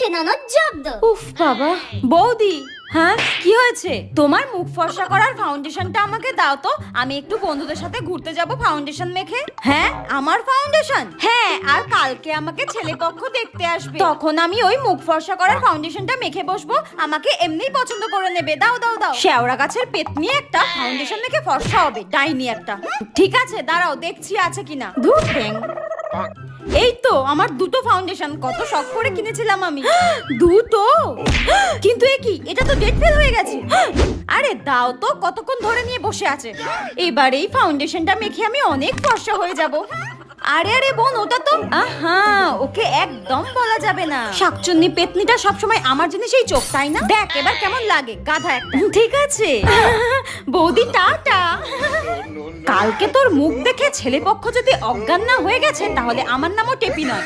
তিনটে ননদ জব্দ। উফ বাবা। বৌদি, হ্যাঁ কি হয়েছে? তোমার মুখ ফর্সা করার ফাউন্ডেশনটা আমাকে দাও তো, আমি একটু বন্ধুদের সাথে ঘুরতে যাব ফাউন্ডেশন মেখে। হ্যাঁ, আমার ফাউন্ডেশন? হ্যাঁ, আর কালকে আমাকে ছেলেপক্ষ দেখতে আসবে, তখন আমি ওই মুখ ফর্সা করার ফাউন্ডেশনটা মেখে বসবো, আমাকে এমনিই পছন্দ করে নেবে। দাও দাও দাও। শেওড়া গাছের পেতনি একটা ফাউন্ডেশন মেখে ফর্সা হবে, ডাইনি একটা। ঠিক আছে, দাঁড়াও দেখছি আছে কিনা। ধুর ব্যাং। এই তো আমার দুটো ফাউন্ডেশন, কত শখ করে কিনেছিলাম আমি। দুটো? কিন্তু এ কি, এটা তো ডেট ফেল হয়ে গেছে। আরে দাও তো, কতক্ষণ ধরে নিয়ে বসে আছে। এবার এই ফাউন্ডেশনটা মেখে আমি অনেক ফর্সা হয়ে যাব। আরে আরে বোন, ওটা তো আহা, ওকে একদম বলা যাবে না। শাকচুন্নি পেতনিটা সবসময় আমার জিনিসেই চোখ, তাই না? দেখ এবার কেমন লাগে, গাধা একটা। ঠিক আছে বৌদি, টাটা। কালকে তোর মুখ দেখে ছেলেপক্ষ যদি অজ্ঞান না হয়ে গেছে, তাহলে আমার নামও টেপি নয়।